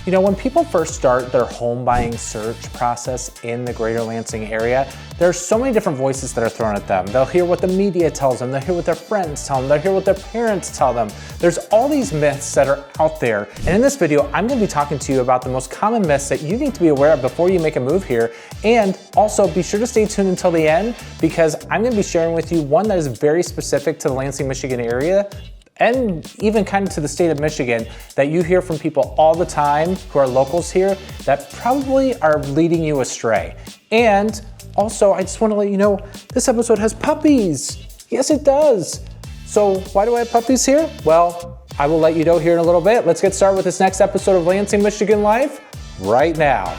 You know, when people first start their home buying search process in the greater Lansing area, there's so many different voices that are thrown at them. They'll hear what the media tells them, they'll hear what their friends tell them, they'll hear what their parents tell them. There's all these myths that are out there. And in this video, I'm gonna be talking to you about the most common myths that you need to be aware of before you make a move here. And also be sure to stay tuned until the end, because I'm gonna be sharing with you one that is very specific to the Lansing, Michigan area, and even kind of to the state of Michigan, that you hear from people all the time who are locals here that probably are leading you astray. And also, I just want to let you know, this episode has puppies. Yes, it does. So why do I have puppies here? Well, I will let you know here in a little bit. Let's get started with this next episode of Lansing, Michigan Life right now.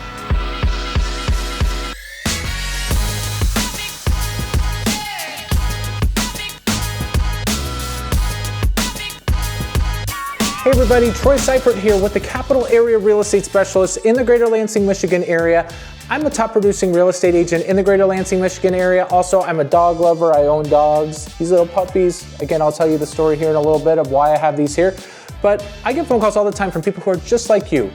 Hey everybody, Troy Seifert here with the Capital Area Real Estate Specialist in the greater Lansing, Michigan area. I'm a top producing real estate agent in the greater Lansing, Michigan area. Also, I'm a dog lover. I own dogs, these little puppies. Again, I'll tell you the story here in a little bit of why I have these here. But I get phone calls all the time from people who are just like you,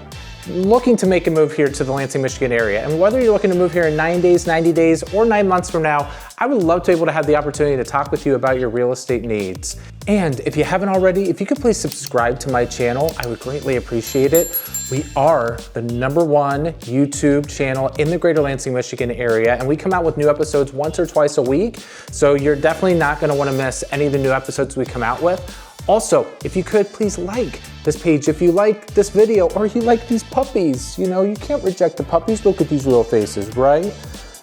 looking to make a move here to the Lansing, Michigan area. And whether you're looking to move here in 9 days, 90 days, or 9 months from now, I would love to be able to have the opportunity to talk with you about your real estate needs. And if you haven't already, if you could please subscribe to my channel, I would greatly appreciate it. We are the #1 YouTube channel in the greater Lansing, Michigan area, and we come out with new episodes once or twice a week. So you're definitely not gonna wanna miss any of the new episodes we come out with. Also, if you could please like this page, if you like this video, or you like these puppies. You know, you can't reject the puppies. Look at these little faces, right?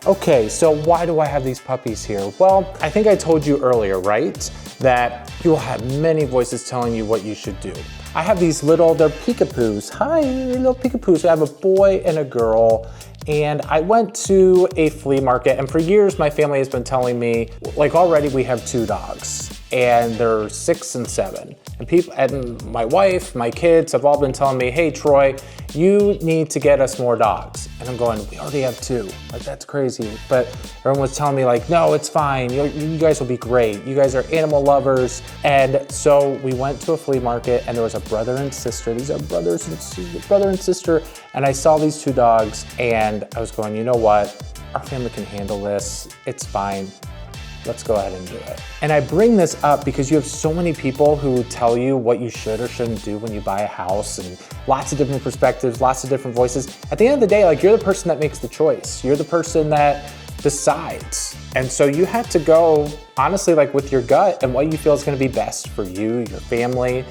Okay, so why do I have these puppies here? Well, I think I told you earlier, right? That you'll have many voices telling you what you should do. I have these little, they're peekapoos. Hi, little peekapoos. I have a boy and a girl. And I went to a flea market, and for years my family has been telling me, like already we have 2 dogs, and they're 6 and 7. And people, and my wife, my kids have all been telling me, hey Troy, you need to get us more dogs. And I'm going, we already have 2. Like, that's crazy. But everyone was telling me like, no, it's fine. You guys will be great. You guys are animal lovers. And so we went to a flea market, and there was a brother and sister. These are brother and sister. And I saw these 2 dogs, and I was going, you know what? Our family can handle this. It's fine. Let's go ahead and do it. And I bring this up because you have so many people who tell you what you should or shouldn't do when you buy a house, and lots of different perspectives, lots of different voices. At the end of the day, like, you're the person that makes the choice. You're the person that decides. And so you have to go, honestly, like with your gut and what you feel is gonna be best for you, your family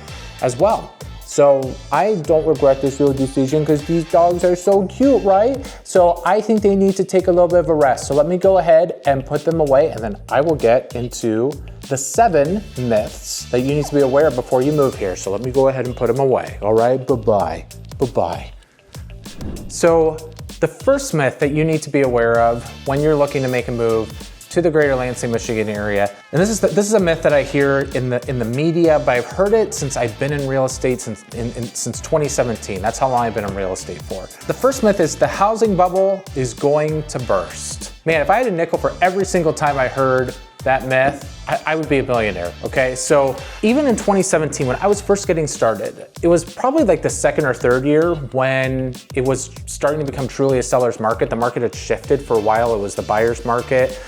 as well. So I don't regret this real decision because these dogs are so cute, right? So I think they need to take a little bit of a rest. So let me go ahead and put them away, and then I will get into the 7 myths that you need to be aware of before you move here. So let me go ahead and put them away. All right, bye-bye, bye-bye. So the first myth that you need to be aware of when you're looking to make a move to the greater Lansing, Michigan area. And this is a myth that I hear in the media, but I've heard it since I've been in real estate since 2017. That's how long I've been in real estate for. The first myth is the housing bubble is going to burst. Man, if I had a nickel for every single time I heard that myth, I would be a millionaire, okay? So even in 2017, when I was first getting started, it was probably like the 2nd or 3rd year when it was starting to become truly a seller's market. The market had shifted. For a while, it was the buyer's market.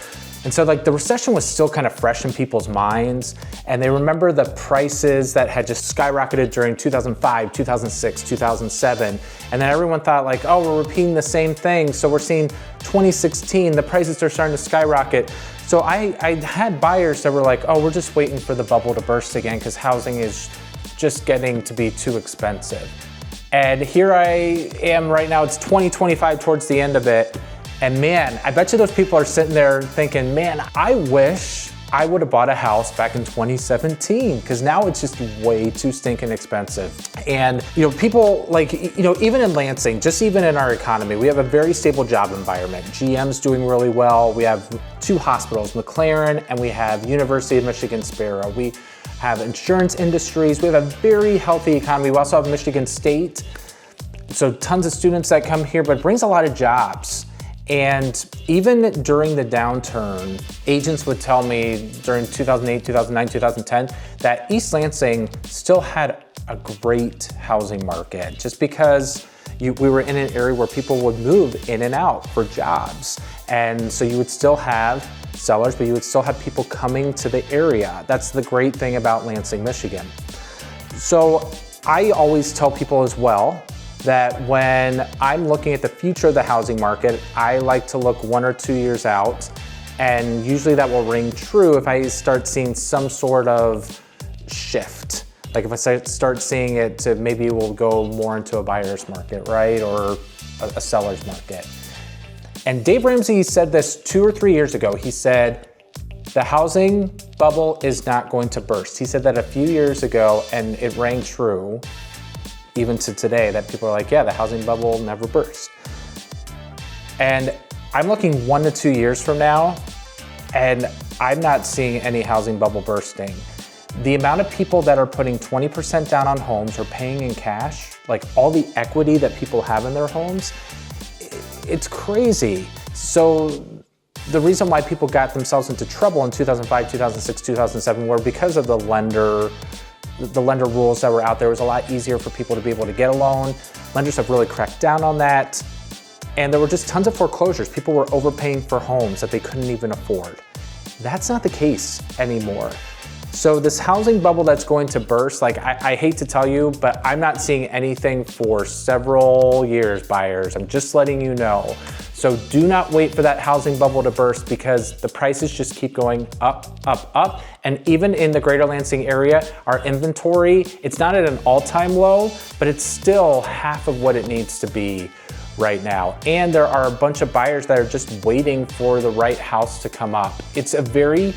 And so like the recession was still kind of fresh in people's minds, and they remember the prices that had just skyrocketed during 2005, 2006, 2007. And then everyone thought like, oh, we're repeating the same thing. So we're seeing 2016, the prices are starting to skyrocket. So I had buyers that were like, oh, we're just waiting for the bubble to burst again because housing is just getting to be too expensive. And here I am right now, it's 2025 towards the end of it. And man, I bet you those people are sitting there thinking, man, I wish I would have bought a house back in 2017, because now it's just way too stinking expensive. And you know, people like, you know, even in Lansing, just even in our economy, we have a very stable job environment. GM's doing really well. We have 2 hospitals, McLaren, and we have University of Michigan Sparrow. We have insurance industries. We have a very healthy economy. We also have Michigan State. So tons of students that come here, but it brings a lot of jobs. And even during the downturn, agents would tell me during 2008, 2009, 2010, that East Lansing still had a great housing market, just because we were in an area where people would move in and out for jobs. And so you would still have sellers, but you would still have people coming to the area. That's the great thing about Lansing, Michigan. So I always tell people as well that when I'm looking at the future of the housing market, I like to look 1 or 2 years out. And usually that will ring true if I start seeing some sort of shift. Like if I start seeing it to maybe we'll go more into a buyer's market, right? Or a seller's market. And Dave Ramsey said this 2 or 3 years ago. He said, the housing bubble is not going to burst. He said that a few years ago, and it rang true even to today, that people are like, yeah, the housing bubble never burst. And I'm looking 1 to 2 years from now, and I'm not seeing any housing bubble bursting. The amount of people that are putting 20% down on homes or paying in cash, like all the equity that people have in their homes, it's crazy. So the reason why people got themselves into trouble in 2005, 2006, 2007 were because of the lender rules that were out there. It was a lot easier for people to be able to get a loan. Lenders have really cracked down on that. And there were just tons of foreclosures. People were overpaying for homes that they couldn't even afford. That's not the case anymore. So this housing bubble that's going to burst, like I hate to tell you, but I'm not seeing anything for several years, buyers. I'm just letting you know. So do not wait for that housing bubble to burst because the prices just keep going up, up, up. And even in the greater Lansing area, our inventory, it's not at an all-time low, but it's still half of what it needs to be right now. And there are a bunch of buyers that are just waiting for the right house to come up. It's a very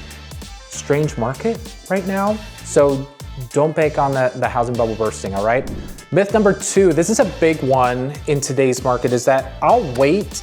strange market right now. So don't bank on the housing bubble bursting, all right? Myth number 2, this is a big one in today's market, is that I'll wait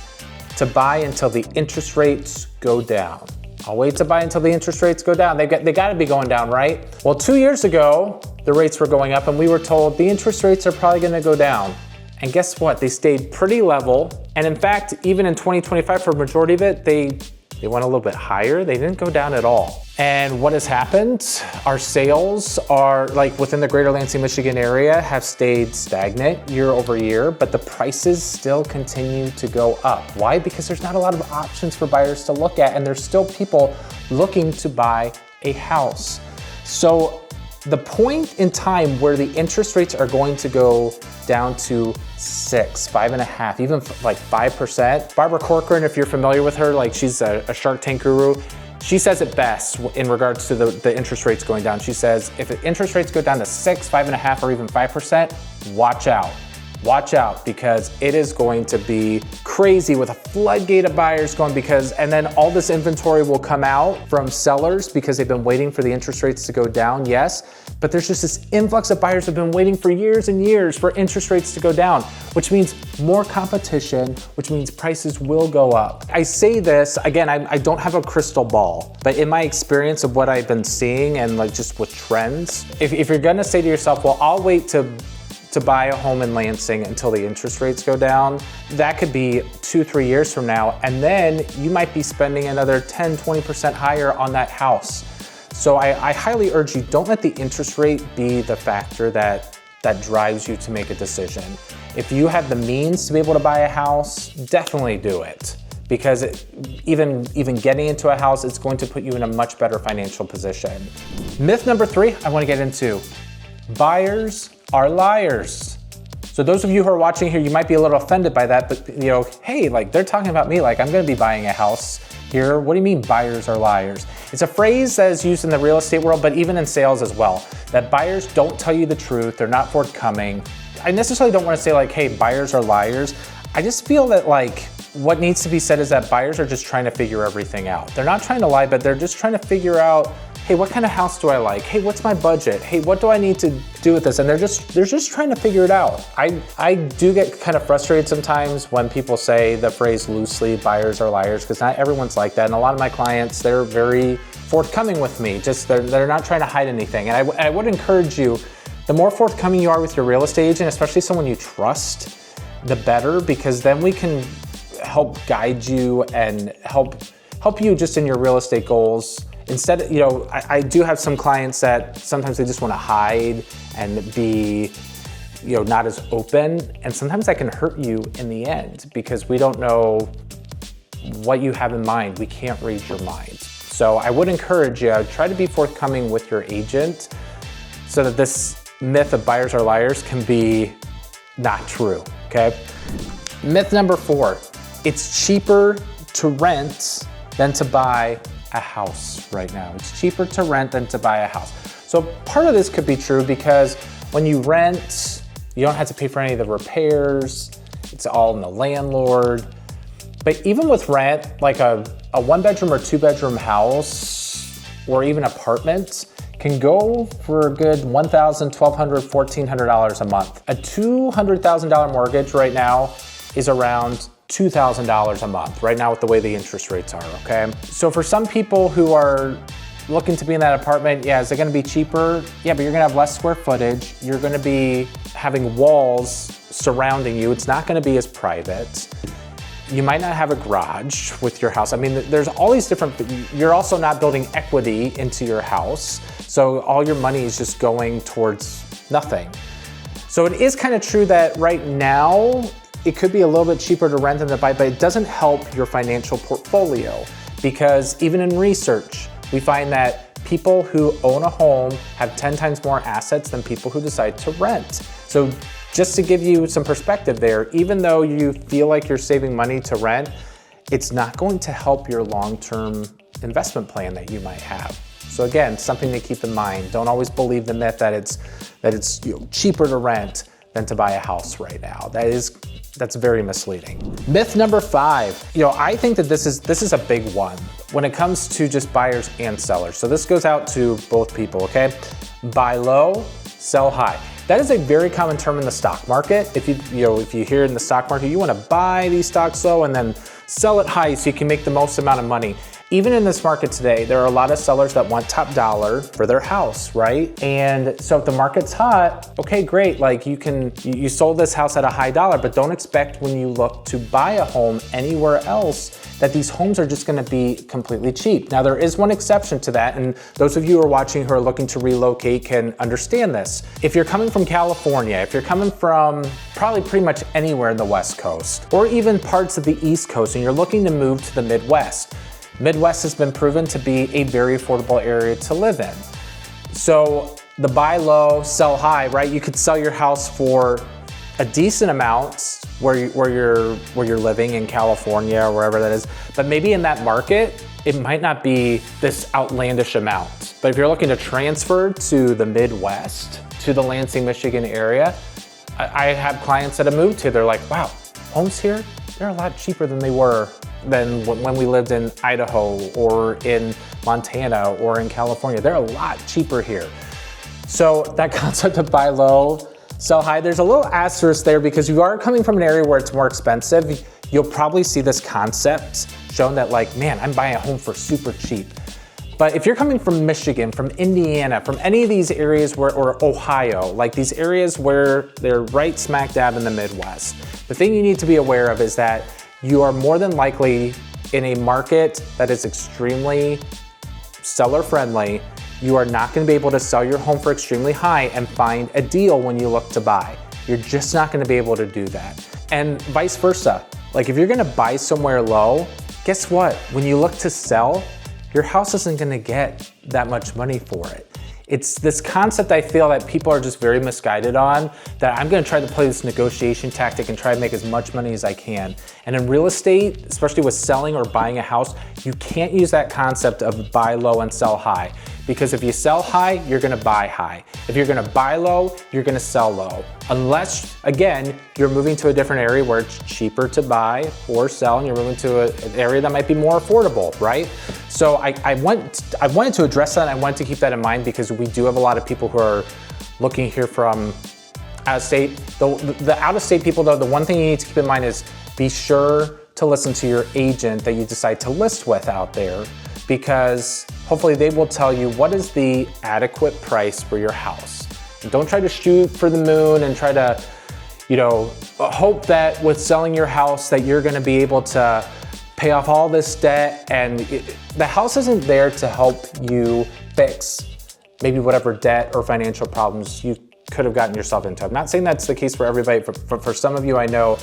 to buy until the interest rates go down. I'll wait to buy until the interest rates go down. They got to be going down, right? Well, 2 years ago, the rates were going up and we were told the interest rates are probably gonna go down. And guess what? They stayed pretty level. And in fact, even in 2025, for a majority of it, they went a little bit higher. They didn't go down at all. And what has happened? Our sales are, like within the greater Lansing, Michigan area, have stayed stagnant year over year, but the prices still continue to go up. Why? Because there's not a lot of options for buyers to look at, and there's still people looking to buy a house. So the point in time where the interest rates are going to go down to 6, 5.5, even like 5%. Barbara Corcoran, if you're familiar with her, like she's a Shark Tank guru, she says it best in regards to the interest rates going down. She says, if the interest rates go down to 6, 5.5, or even 5%, watch out. Watch out, because it is going to be crazy with a floodgate of buyers going, and then all this inventory will come out from sellers because they've been waiting for the interest rates to go down, yes, but there's just this influx of buyers who have been waiting for years and years for interest rates to go down, which means more competition, which means prices will go up. I say this, again, I don't have a crystal ball, but in my experience of what I've been seeing and like just with trends, if you're gonna say to yourself, well, I'll wait to buy a home in Lansing until the interest rates go down, that could be 2-3 years from now, and then you might be spending another 10-20% higher on that house. So I highly urge you, don't let the interest rate be the factor that drives you to make a decision. If you have the means to be able to buy a house, definitely do it, because even getting into a house, it's going to put you in a much better financial position. Myth number 3 I want to get into: buyers are liars. So those of you who are watching here, you might be a little offended by that, but you know, hey, like they're talking about me, like I'm gonna be buying a house here. What do you mean buyers are liars? It's a phrase that is used in the real estate world, but even in sales as well, that buyers don't tell you the truth, they're not forthcoming. I necessarily don't wanna say like, hey, buyers are liars. I just feel that like, what needs to be said is that buyers are just trying to figure everything out. They're not trying to lie, but they're just trying to figure out, hey, what kind of house do I like? Hey, what's my budget? Hey, what do I need to do with this? And they're just trying to figure it out. I do get kind of frustrated sometimes when people say the phrase loosely, buyers are liars, because not everyone's like that. And a lot of my clients, they're very forthcoming with me. Just they're not trying to hide anything. And I would encourage you, the more forthcoming you are with your real estate agent, especially someone you trust, the better, because then we can help guide you and help you just in your real estate goals. Instead, you know, I do have some clients that sometimes they just want to hide and be, not as open, and sometimes that can hurt you in the end because we don't know what you have in mind. We can't read your mind. So I would encourage you, try to be forthcoming with your agent so that this myth of buyers are liars can be not true, okay? Myth number 4, it's cheaper to rent than to buy a house right now. It's cheaper to rent than to buy a house. So part of this could be true because when you rent, you don't have to pay for any of the repairs. It's all in the landlord. But even with rent, like a 1-bedroom or 2-bedroom house or even apartment can go for a good $1,000, $1,200, $1,400 a month. A $200,000 mortgage right now is around $2,000 a month right now with the way the interest rates are, okay? So for some people who are looking to be in that apartment, yeah, is it gonna be cheaper? Yeah, but you're gonna have less square footage. You're gonna be having walls surrounding you. It's not gonna be as private. You might not have a garage with your house. I mean, there's all these different, you're also not building equity into your house. So all your money is just going towards nothing. So it is kind of true that right now, it could be a little bit cheaper to rent than to buy, but it doesn't help your financial portfolio because even in research, we find that people who own a home have 10 times more assets than people who decide to rent. So just to give you some perspective there, even though you feel like you're saving money to rent, it's not going to help your long-term investment plan that you might have. So again, something to keep in mind. Don't always believe the myth that it's cheaper to rent than to buy a house right now. That's very misleading. Myth number 5, I think that this is a big one when it comes to just buyers and sellers. So this goes out to both people, okay? Buy low, sell high. That is a very common term in the stock market. If you hear in the stock market, you want to buy these stocks low and then sell it high so you can make the most amount of money. Even in this market today, there are a lot of sellers that want top dollar for their house, right? And so if the market's hot, okay, great. Like you sold this house at a high dollar, but don't expect when you look to buy a home anywhere else that these homes are just gonna be completely cheap. Now there is one exception to that, and those of you who are watching who are looking to relocate can understand this. If you're coming from California, if you're coming from probably pretty much anywhere in the West Coast, or even parts of the East Coast, and you're looking to move to the Midwest, Midwest has been proven to be a very affordable area to live in. So the buy low, sell high, right? You could sell your house for a decent amount where you're living in California or wherever that is, but maybe in that market, it might not be this outlandish amount. But if you're looking to transfer to the Midwest, to the Lansing, Michigan area, I have clients that have moved here. They're like, wow, homes here, they're a lot cheaper than they were than when we lived in Idaho or in Montana or in California. They're a lot cheaper here. So that concept of buy low, sell high, there's a little asterisk there because you are coming from an area where it's more expensive. You'll probably see this concept shown that like, man, I'm buying a home for super cheap. But if you're coming from Michigan, from Indiana, from any of these areas or Ohio, like these areas where they're right smack dab in the Midwest, the thing you need to be aware of is that you are more than likely in a market that is extremely seller friendly. You are not gonna be able to sell your home for extremely high and find a deal when you look to buy. You're just not gonna be able to do that. And vice versa. Like if you're gonna buy somewhere low, guess what? When you look to sell, your house isn't gonna get that much money for it. It's this concept I feel that people are just very misguided on, that I'm gonna try to play this negotiation tactic and try to make as much money as I can. And in real estate, especially with selling or buying a house, you can't use that concept of buy low and sell high. Because if you sell high, you're gonna buy high. If you're gonna buy low, you're gonna sell low. Unless, again, you're moving to a different area where it's cheaper to buy or sell, and you're moving to an area that might be more affordable, right? So I wanted to address that, and I wanted to keep that in mind because we do have a lot of people who are looking here from out of state. The out of state people though, the one thing you need to keep in mind is be sure to listen to your agent that you decide to list with out there, because hopefully they will tell you what is the adequate price for your house. And don't try to shoot for the moon and try to, hope that with selling your house that you're gonna be able to pay off all this debt, and the house isn't there to help you fix maybe whatever debt or financial problems you could have gotten yourself into. I'm not saying that's the case for everybody. For some of you, I know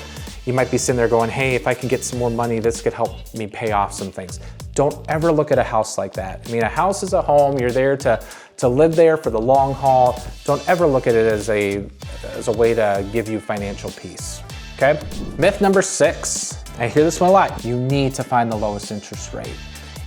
you might be sitting there going, hey, if I can get some more money, this could help me pay off some things. Don't ever look at a house like that. I mean, a house is a home. You're there to live there for the long haul. Don't ever look at it as a way to give you financial peace, okay? Myth number 6, I hear this one a lot. You need to find the lowest interest rate.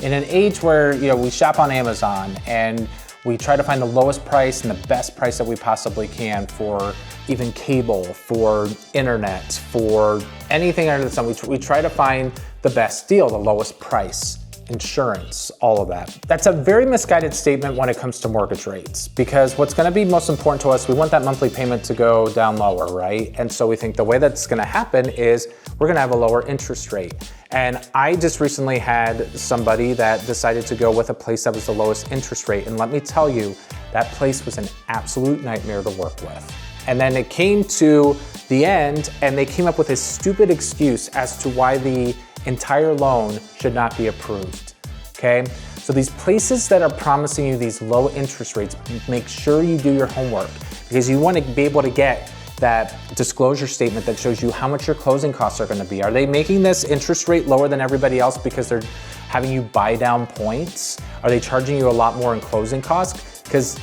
In an age where, we shop on Amazon and we try to find the lowest price and the best price that we possibly can for even cable, for internet, for anything under the sun. We try to find the best deal, the lowest price, insurance, all of that. That's a very misguided statement when it comes to mortgage rates, because what's gonna be most important to us, we want that monthly payment to go down lower, right? And so we think the way that's gonna happen is we're gonna have a lower interest rate. And I just recently had somebody that decided to go with a place that was the lowest interest rate. And let me tell you, that place was an absolute nightmare to work with. And then it came to the end and they came up with this stupid excuse as to why the entire loan should not be approved, okay? So these places that are promising you these low interest rates, make sure you do your homework, because you want to be able to get that disclosure statement that shows you how much your closing costs are going to be. Are they making this interest rate lower than everybody else because they're having you buy down points? Are they charging you a lot more in closing costs? Because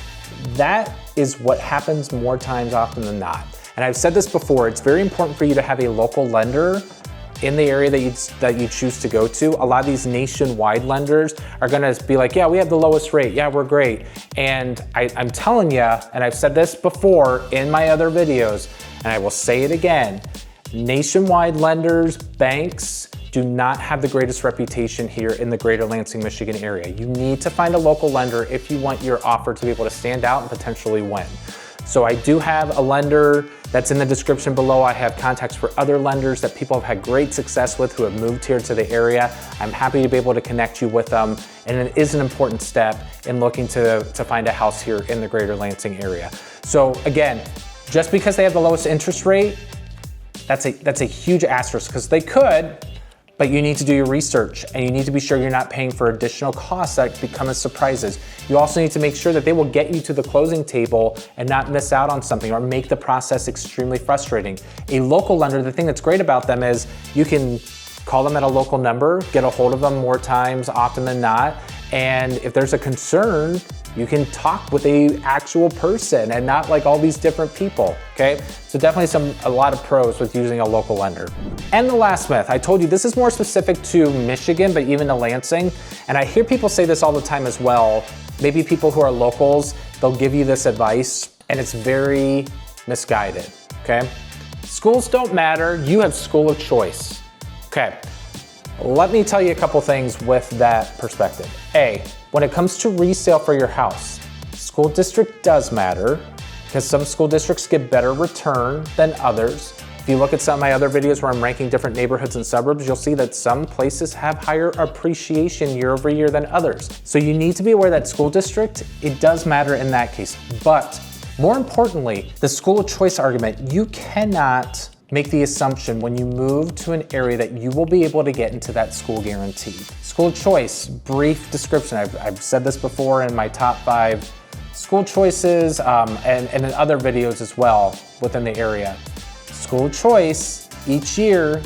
that is what happens more times often than not. And I've said this before, it's very important for you to have a local lender in the area that you choose to go to. A lot of these nationwide lenders are gonna be like, yeah, we have the lowest rate, yeah, we're great. And I'm telling you, and I've said this before in my other videos, and I will say it again, nationwide lenders, banks, do not have the greatest reputation here in the greater Lansing, Michigan area. You need to find a local lender if you want your offer to be able to stand out and potentially win. So I do have a lender that's in the description below. I have contacts for other lenders that people have had great success with who have moved here to the area. I'm happy to be able to connect you with them. And it is an important step in looking to find a house here in the greater Lansing area. So again, just because they have the lowest interest rate, that's a huge asterisk, because they could, but you need to do your research and you need to be sure you're not paying for additional costs that become as surprises. You also need to make sure that they will get you to the closing table and not miss out on something or make the process extremely frustrating. A local lender, the thing that's great about them is you can call them at a local number, get a hold of them more times often than not, and if there's a concern, you can talk with a actual person and not like all these different people, okay? So definitely a lot of pros with using a local lender. And the last myth, I told you this is more specific to Michigan, but even to Lansing, and I hear people say this all the time as well. Maybe people who are locals, they'll give you this advice and it's very misguided, okay? Schools don't matter, you have school of choice. Okay, let me tell you a couple things with that perspective. A, when it comes to resale for your house, school district does matter because some school districts get better return than others. If you look at some of my other videos where I'm ranking different neighborhoods and suburbs, you'll see that some places have higher appreciation year over year than others. So you need to be aware that school district, it does matter in that case. But more importantly, the school of choice argument, you cannot make the assumption when you move to an area that you will be able to get into that school guaranteed. School of choice, brief description. I've said this before in my top 5 school choices and in other videos as well within the area. School of choice, each year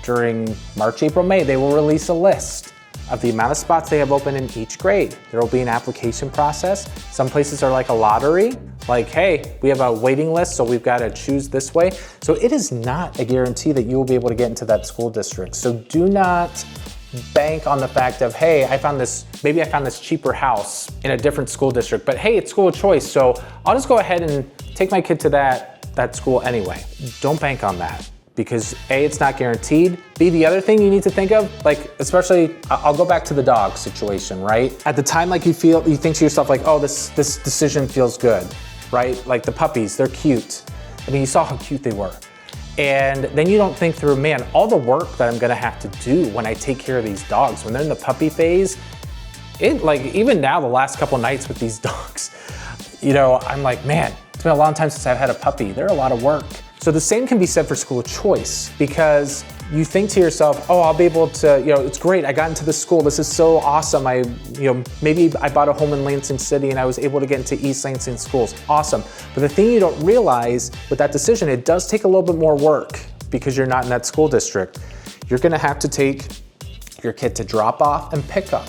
during March, April, May, they will release a list of the amount of spots they have open in each grade. There will be an application process. Some places are like a lottery, like, hey, we have a waiting list, so we've got to choose this way. So it is not a guarantee that you will be able to get into that school district. So do not bank on the fact of, hey, maybe I found this cheaper house in a different school district, but hey, it's school of choice, so I'll just go ahead and take my kid to that school anyway. Don't bank on that. Because A, it's not guaranteed. B, the other thing you need to think of, like, especially, I'll go back to the dog situation, right? At the time, like you think to yourself like, oh, this decision feels good, right? Like the puppies, they're cute. I mean, you saw how cute they were. And then you don't think through, man, all the work that I'm gonna have to do when I take care of these dogs, when they're in the puppy phase, even now, the last couple nights with these dogs, I'm like, man, it's been a long time since I've had a puppy. They're a lot of work. So the same can be said for school of choice, because you think to yourself, oh, I'll be able to, it's great, I got into this school, this is so awesome. Maybe I bought a home in Lansing City and I was able to get into East Lansing schools, awesome. But the thing you don't realize with that decision, it does take a little bit more work because you're not in that school district. You're gonna have to take your kid to drop off and pick up.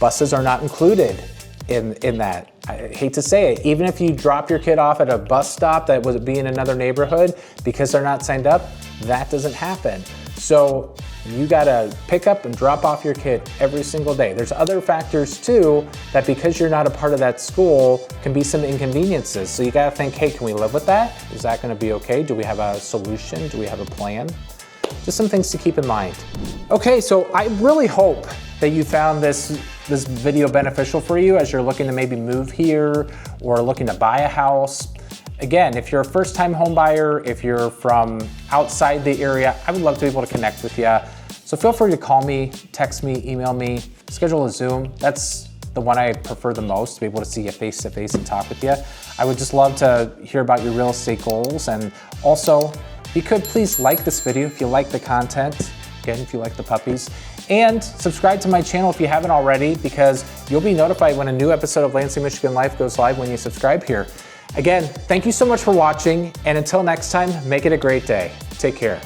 Buses are not included in that. I hate to say it, even if you drop your kid off at a bus stop that would be in another neighborhood, because they're not signed up, that doesn't happen. So you gotta pick up and drop off your kid every single day. There's other factors too, that because you're not a part of that school, can be some inconveniences. So you gotta think, hey, can we live with that? Is that gonna be okay? Do we have a solution? Do we have a plan? Just some things to keep in mind. Okay, so I really hope that you found this video beneficial for you as you're looking to maybe move here or looking to buy a house. Again, if you're a first-time home buyer, if you're from outside the area, I would love to be able to connect with you. So feel free to call me, text me, email me, schedule a Zoom. That's the one I prefer the most, to be able to see you face-to-face and talk with you. I would just love to hear about your real estate goals. And also, if you could please like this video if you like the content. Again, if you like the puppies. And subscribe to my channel if you haven't already, because you'll be notified when a new episode of Lansing Michigan Life goes live when you subscribe here. Again, thank you so much for watching, and until next time, make it a great day. Take care.